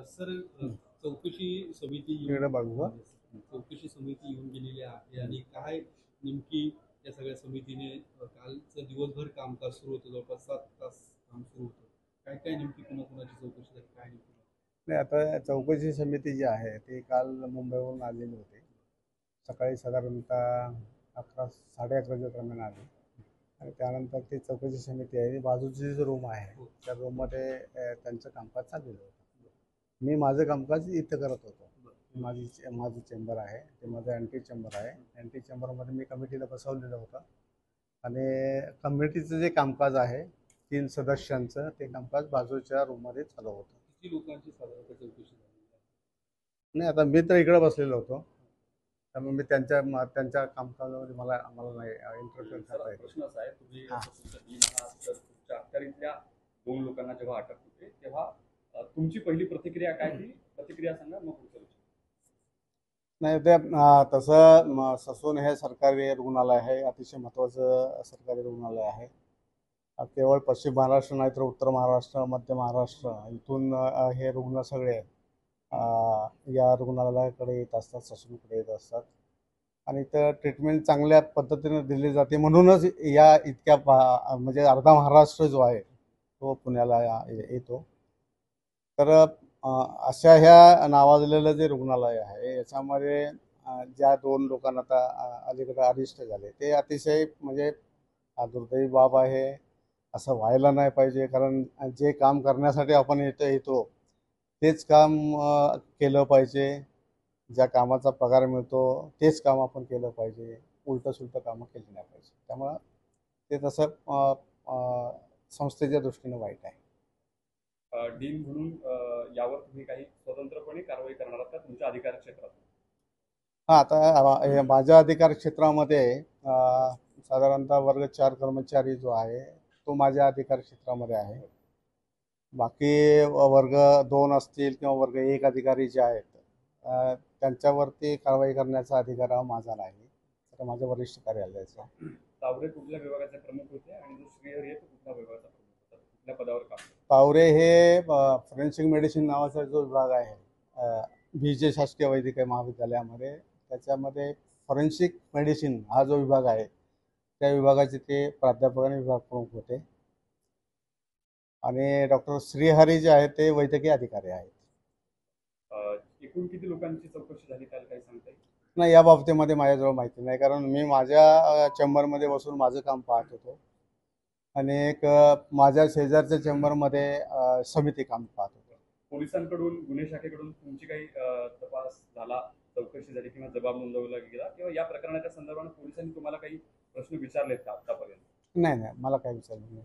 Sir, चौकशी समिती इकडे बघू का? चौकशी समिती येऊन गेलेली आहे आणि काय नेमकी या सगळ्या समितीने कालचं दिवसभर कामकाज सुरू होतं, जवळपास 7 तास काम सुरू होतं. काय काय नेमकी कोणाकोणाची चौकशी झाली, काय नेमकी? नाही, आता चौकशी समिती जी आहे ती काल मुंबईवरून आलेली होती. सकाळी साधारणतः 11 साडे 11च्या दरम्यान आली आणि त्यानंतर ती चौकशी समिती आहे, बाजूची जी रूम आहे त्या रूममध्ये त्यांचं कामकाज चाललेलं होतं. मी माझं कामकाज इथं करत होतो. माझं चेंबर आहे, ते माझं अँटी चेंबर आहे. अँटी चेंबरमध्ये मी कमिटीला बसवलेलं होतं आणि कमिटीचं जे कामकाज आहे 3 सदस्यांचं, ते कामकाज बाजूच्या रूममध्ये चालू होतं. किती लोकांची साधारणतः चौकशी झाली? नाही, आता मी तर इकडे बसलेलो होतो, त्यामुळे मी त्यांच्या कामकाजामध्ये आम्हाला नाही इंटरफेअर करता येत. प्रश्न असा आहे, तुम्ही तुमचा दिन हा तर तुमच्या अखत्यारीतल्या 2 लोकांना जेव्हा अटक होते तेव्हा तुमची पहिली प्रतिक्रिया काय, ती प्रतिक्रिया सांगा, मग पुढचं विचार. नाही, ते तसं ससून हे सरकारी रुग्णालय आहे, अतिशय महत्त्वाचं सरकारी रुग्णालय आहे. केवळ पश्चिम महाराष्ट्र नाही तर उत्तर महाराष्ट्र, मध्य महाराष्ट्र इथून हे रुग्ण सगळे या रुग्णालयाकडे येत असतात, ससूनकडे येत असतात आणि इथं ट्रीटमेंट चांगल्या पद्धतीने दिली जाते. म्हणूनच या इतक्या म्हणजे अर्धा महाराष्ट्र जो आहे तो पुण्याला येतो. तर अशा ह्या नावाजलेलं जे रुग्णालय आहे याच्यामध्ये ज्या 2 लोकांना आता अलीकडे अरिष्ट झाले, ते अतिशय म्हणजे दुर्दैवी बाब आहे. असं व्हायला नाही पाहिजे, कारण जे काम करण्यासाठी आपण येतो तेच काम केलं पाहिजे. ज्या कामाचा पगार मिळतो तेच काम आपण केलं पाहिजे. उलटं-सुलटं कामं केली नाही पाहिजे. त्यामुळं ते तसं संस्थेच्या दृष्टीने वाईट आहे. डीन म्हणून यावर तुम्ही काही स्वतंत्रपणे कारवाई करणार आहात का तुमच्या अधिकार क्षेत्रात? हां, आता माझ्या अधिकार क्षेत्रामध्ये साधारणतः वर्ग 4 कर्मचारी जो आहे तो माझ्या अधिकार क्षेत्रामध्ये आहे. बाकी वर्ग 2 असतील किंवा वर्ग 1 अधिकारी जे आहेत त्यांच्यावरती कारवाई करण्याचा अधिकार हा माझा नाही, तर माझ्या वरिष्ठ कार्यालयाचा. तावरे कुठल्या विभागाचे प्रमुख होते आणि जो श्रीहरी आहे तो कुठल्या विभागाचा प्रमुख होता, कुठल्या पदावर काम करतो? तावरे हे फॉरेन्सिक मेडिसिन नावाचा जो विभाग आहे BJ शासकीय वैद्यकीय महाविद्यालयामध्ये, त्याच्यामध्ये फॉरेन्सिक मेडिसिन हा जो विभाग आहे त्या विभागाचे ते प्राध्यापक आणि विभाग प्रमुख होते आणि डॉक्टर श्रीहरी जे आहेत ते वैद्यकीय अधिकारी आहेत. एकूण किती लोकांची चौकशी झाली काल, काही सांगता येईल? नाही, या बाबतीमध्ये माझ्याजवळ माहिती नाही, कारण मी माझ्या चेंबरमध्ये बसून माझं काम पाहत होतो आणि एक माझ्या शेजारच्या चेंबरमध्ये समिती काम पाहत होतो. पोलिसांकडून, गुन्हे शाखेकडून तुमची काही तपास झाला, चौकशी झाली किंवा जबाब नोंदवला गेला किंवा या प्रकरणाच्या संदर्भाने पोलिसांनी तुम्हाला काही प्रश्न विचारलेत का आतापर्यंत? नाही, मला काही विचारलं नाही.